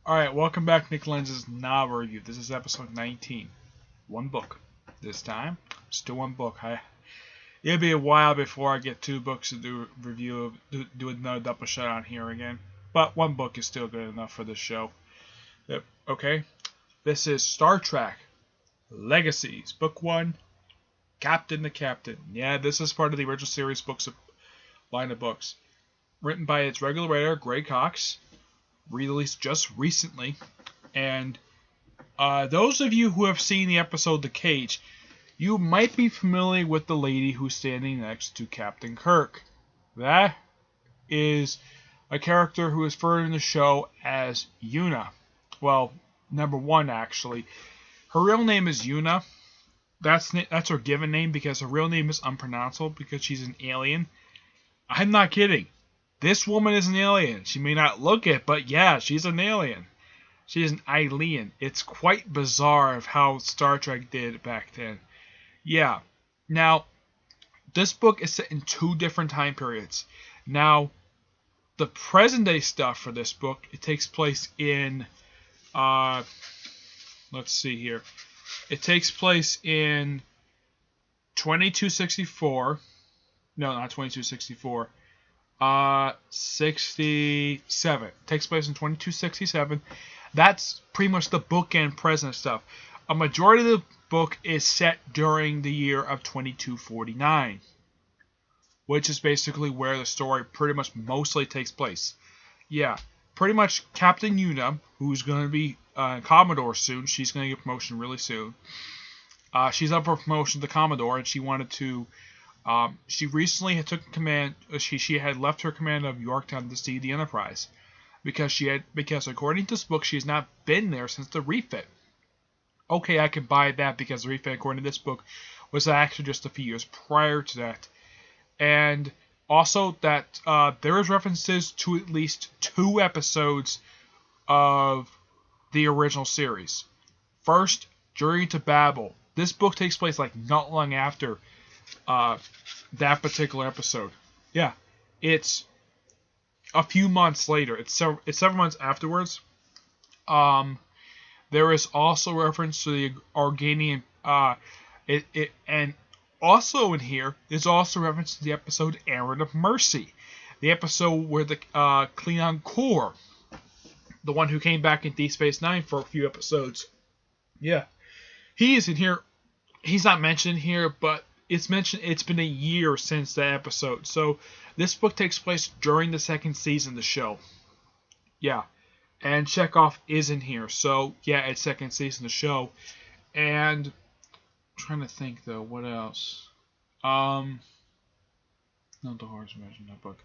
Alright, welcome back to Nick Lenz's novel review. This is episode 19. One book. This time, still one book. It'll be a while before I get two books to do review of, do another double shot on here again. But one book is still good enough for this show. Yep, okay. This is Star Trek Legacies, Book 1, Captain the Captain. Yeah, this is part of the original series books line of books. Written by its regular writer, Greg Cox. Released just recently, and those of you who have seen the episode The Cage, you might be familiar with the lady who's standing next to Captain Kirk. That is a character who is referred in the show as Una. Well, number one, actually. Her real name is Una. That's her given name because her real name is unpronounceable because she's an alien. I'm not kidding. This woman is an alien. She may not look it, but yeah, she's an alien. She is an alien. It's quite bizarre of how Star Trek did back then. Yeah. Now, this book is set in two different time periods. Now, the present day stuff for this book, it takes place in, let's see here. It takes place in 2264. No, not 2264. 67. Takes place in 2267. That's pretty much the bookend present stuff. A majority of the book is set during the year of 2249, which is basically where the story pretty much mostly takes place. Yeah, pretty much Captain Una, who's going to be Commodore soon. She's going to get promotion really soon. She's up for promotion to Commodore, and she wanted to. She recently had took command. She had left her command of Yorktown to see the Enterprise, because according to this book she has not been there since the refit. Okay, I can buy that because the refit, according to this book, was actually just a few years prior to that, and also that there is references to at least 2 episodes of the original series. First, Journey to Babel. This book takes place like not long after that particular episode. Yeah, it's a few months later. It's several months afterwards. There is also reference to the Organian. And also in here is also reference to the episode Errand of Mercy, the episode where the Klingon Core, the one who came back in Deep Space Nine for a few episodes. Yeah, he is in here. He's not mentioned here, but it's mentioned. It's been a year since that episode, so this book takes place during the second season of the show. Yeah, and Chekhov is in here, so yeah, it's second season of the show. And I'm trying to think though, what else? Not the horse mentioned that book.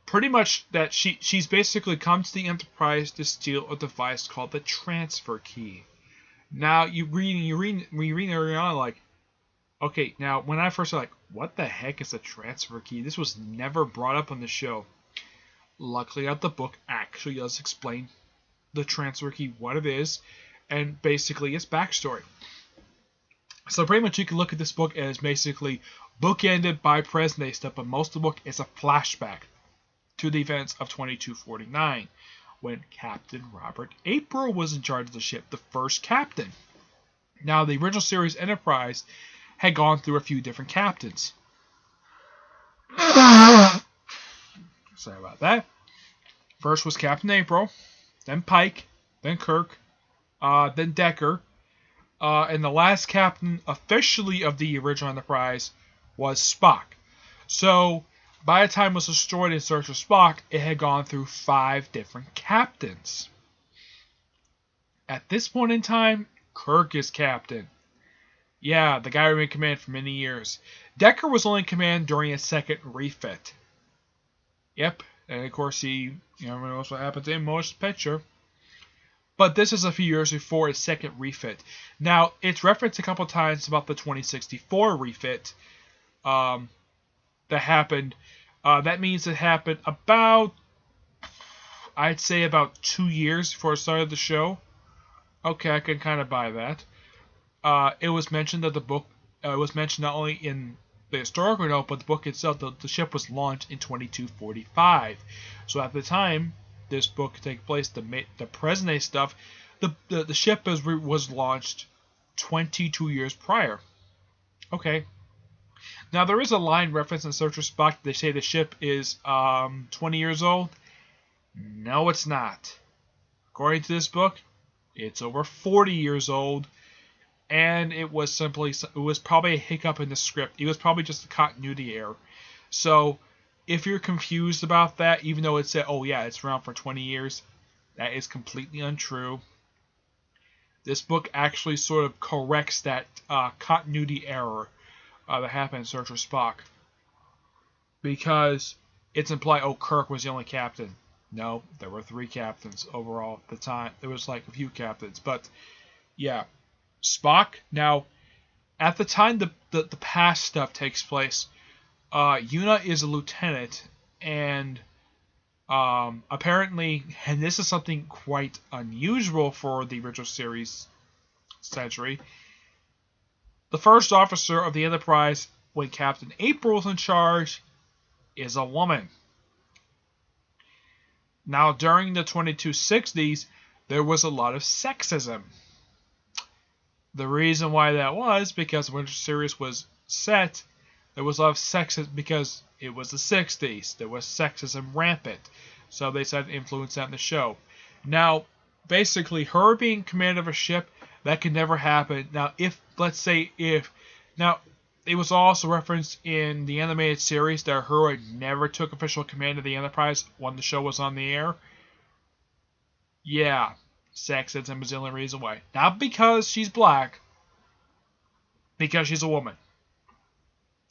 Pretty much that she's basically come to the Enterprise to steal a device called the transfer key. Now you read early on like. Okay, now, when I first was like, what the heck is a transfer key? This was never brought up on the show. Luckily, the book actually does explain the transfer key, what it is, and basically its backstory. So pretty much you can look at this book as basically bookended by present-day stuff, but most of the book is a flashback to the events of 2249, when Captain Robert April was in charge of the ship, the first captain. Now, the original series Enterprise had gone through a few different captains. Sorry about that. First was Captain April, then Pike, then Kirk, then Decker, and the last captain officially of the original Enterprise was Spock. So, by the time it was destroyed in search of Spock, it had gone through 5 different captains. At this point in time, Kirk is captain. Yeah, the guy who was in command for many years. Decker was only in command during his second refit. Yep, and of course everyone knows what happened to him, most picture. But this is a few years before his second refit. Now, it's referenced a couple times about the 2064 refit that happened. That means it happened about, I'd say about 2 years before I started the show. Okay, I can kind of buy that. It was mentioned that the book was mentioned not only in the historical note, but the book itself, the ship was launched in 2245. So at the time, this book take place, the present day stuff, the ship was launched 22 years prior. Okay. Now there is a line reference in Searcher Spock. They say the ship is 20 years old. No, it's not. According to this book, it's over 40 years old, and it was probably a hiccup in the script. It was probably just a continuity error. So if you're confused about that, even though it said, oh yeah, it's around for 20 years, that is completely untrue. This book actually sort of corrects that continuity error that happened in Searcher Spock. Because it's implied, oh, Kirk was the only captain. No, there were 3 captains overall at the time. There was like a few captains. But, yeah. Spock, now, at the time the past stuff takes place, Una is a lieutenant, and apparently, and this is something quite unusual for the original series century, the first officer of the Enterprise, when Captain April's in charge, is a woman. Now, during the 2260s, there was a lot of sexism. The reason why that was because when the series was set, there was a lot of sexism because it was the 60s. There was sexism rampant. So they decided to influence that in the show. Now, basically, her being commander of a ship, that could never happen. Now, now, it was also referenced in the animated series that Uhura never took official command of the Enterprise when the show was on the air. Yeah, sexism is the only reason why. Not because she's black, because she's a woman.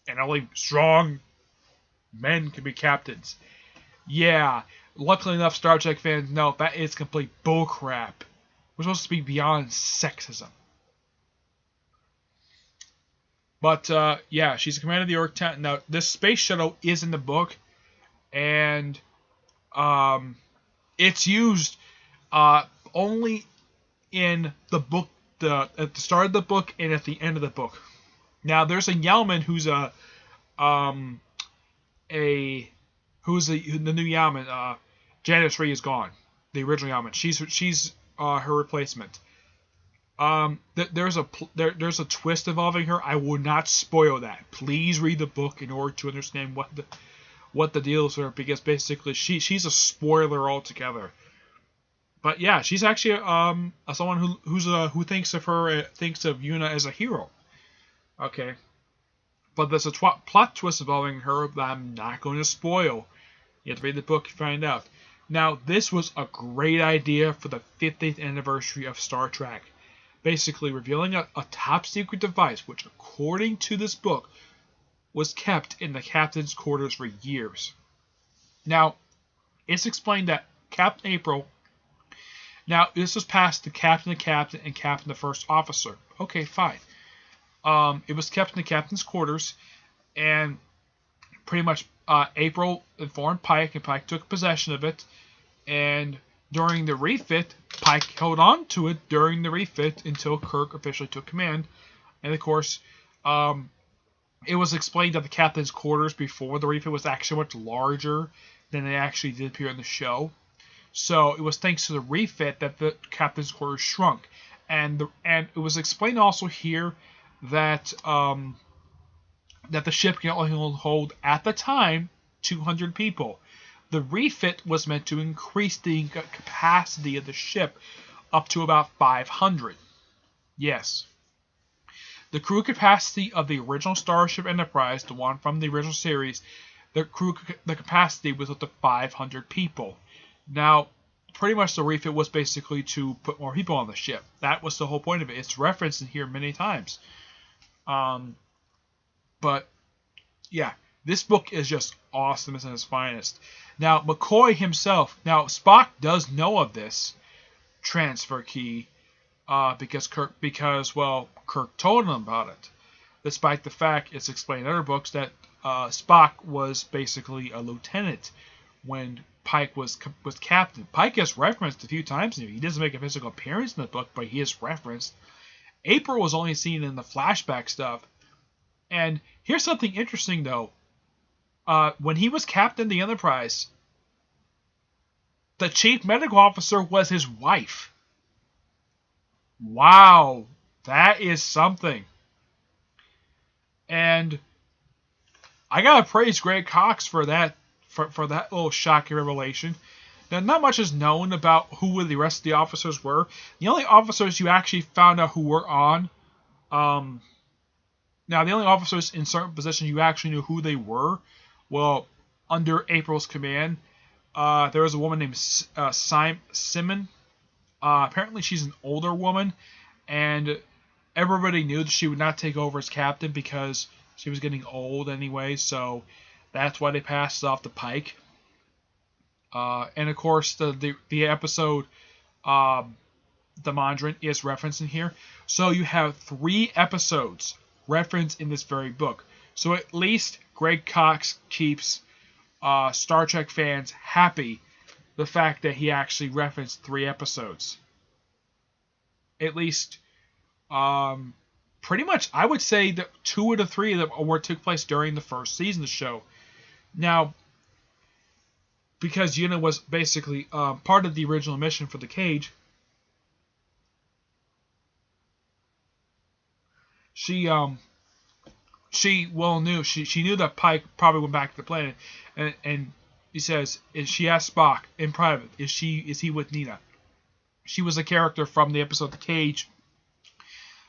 And only strong men can be captains. Yeah, luckily enough, Star Trek fans know that is complete bullcrap. We're supposed to be beyond sexism. But, yeah, she's the commander of the Ork-10. Now, this space shuttle is in the book, and it's used only in the book, at the start of the book and at the end of the book. Now, there's a Yeoman who's the new Yeoman. Janice Rhee is gone. The original Yeoman. She's her replacement. There's a twist involving her. I will not spoil that. Please read the book in order to understand what the deal is with her, because basically she's a spoiler altogether. But yeah, she's actually someone who thinks of Una as a hero. Okay, but there's a plot twist involving her that I'm not going to spoil. You have to read the book to find out. Now, this was a great idea for the 50th anniversary of Star Trek. Basically revealing a top secret device, which according to this book, was kept in the captain's quarters for years. Now, it's explained that Captain April, now this was passed to Captain the Captain and Captain the First Officer. Okay, fine. It was kept in the captain's quarters, and pretty much April informed Pike, and Pike took possession of it, and during the refit, Pike held on to it during the refit until Kirk officially took command. And of course, it was explained that the captain's quarters before the refit was actually much larger than they actually did appear in the show. So it was thanks to the refit that the captain's quarters shrunk. And it was explained also here that that the ship can only hold at the time 200 people. The refit was meant to increase the capacity of the ship up to about 500. Yes. The crew capacity of the original Starship Enterprise, the one from the original series, the capacity was up to 500 people. Now, pretty much the refit was basically to put more people on the ship. That was the whole point of it. It's referenced in here many times. But, yeah, this book is just awesome at its finest. Now, McCoy himself, now Spock does know of this transfer key because Kirk told him about it. Despite the fact it's explained in other books that Spock was basically a lieutenant when Pike was captain. Pike is referenced a few times here. He doesn't make a physical appearance in the book, but he is referenced. April was only seen in the flashback stuff. And here's something interesting, though. When he was captain of the Enterprise, the chief medical officer was his wife. Wow, that is something. And I gotta praise Greg Cox for that little shocking revelation. Now, not much is known about who the rest of the officers were. The only officers you actually found out who were on, now the only officers in certain positions you actually knew who they were, well, under April's command, there was a woman named Simon. Apparently, she's an older woman, and everybody knew that she would not take over as captain because she was getting old anyway. So that's why they passed it off to Pike. And of course, the episode, the Mondrian is referenced in here. So you have 3 episodes referenced in this very book. So at least Greg Cox keeps Star Trek fans happy. The fact that he actually referenced 3 episodes. At least, pretty much, I would say that 2 of the 3 of them took place during the first season of the show. Now, because Yuna was basically part of the original mission for the cage, she knew that Pike probably went back to the planet, and he says, she asked Spock in private, is he with Nina? She was a character from the episode The Cage,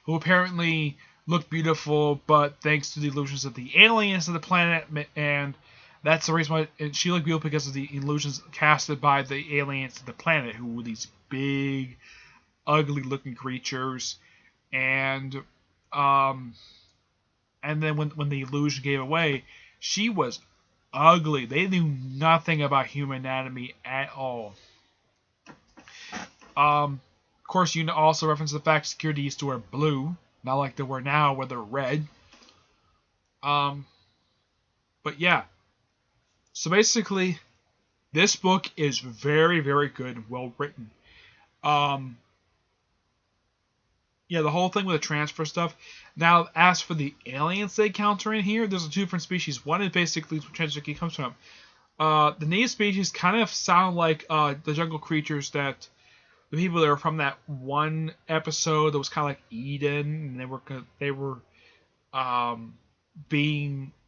who apparently looked beautiful, but thanks to the illusions of the aliens of the planet, and that's the reason why she looked beautiful, because of the illusions casted by the aliens of the planet, who were these big, ugly-looking creatures, and then when the illusion gave away, she was ugly. They knew nothing about human anatomy at all. Of course, you also reference the fact security used to wear blue, not like they wear now, where they're red. But yeah. So basically, this book is very, very good and well written. Yeah, the whole thing with the transfer stuff. Now, as for the aliens they encounter in here, there's 2 different species. One is basically where transfer key comes from. The native species kind of sound like the jungle creatures that the people that were from that one episode that was kind of like Eden, and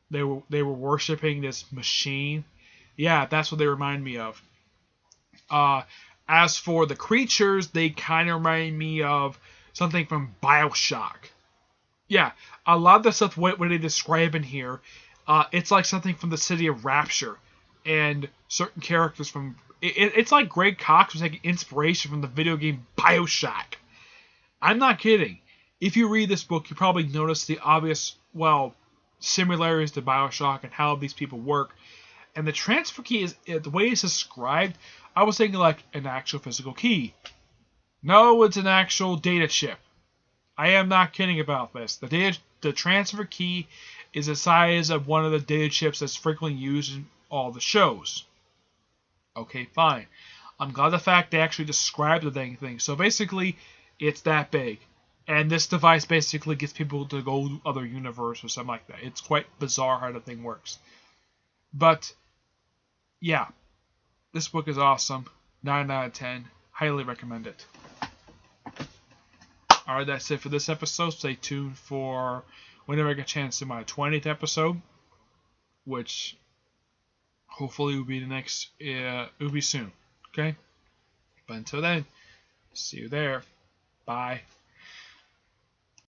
they were worshiping this machine. Yeah, that's what they remind me of. As for the creatures, they kind of remind me of something from BioShock. Yeah, a lot of the stuff what they describe in here, it's like something from the City of Rapture, and certain characters from. It's like Greg Cox was taking inspiration from the video game BioShock. I'm not kidding. If you read this book, you probably notice the obvious, similarities to BioShock and how these people work. And the transfer key is the way it's described. I was thinking like an actual physical key. No, it's an actual data chip. I am not kidding about this. The transfer key is the size of one of the data chips that's frequently used in all the shows. Okay, fine. I'm glad the fact they actually described the dang thing. So basically, it's that big. And this device basically gets people to go to other universes or something like that. It's quite bizarre how the thing works. But, yeah. This book is awesome. 9 out of 10. Highly recommend it. Alright, that's it for this episode. Stay tuned for whenever I get a chance to my 20th episode. Which hopefully will be it will be soon. Okay? But until then, see you there. Bye.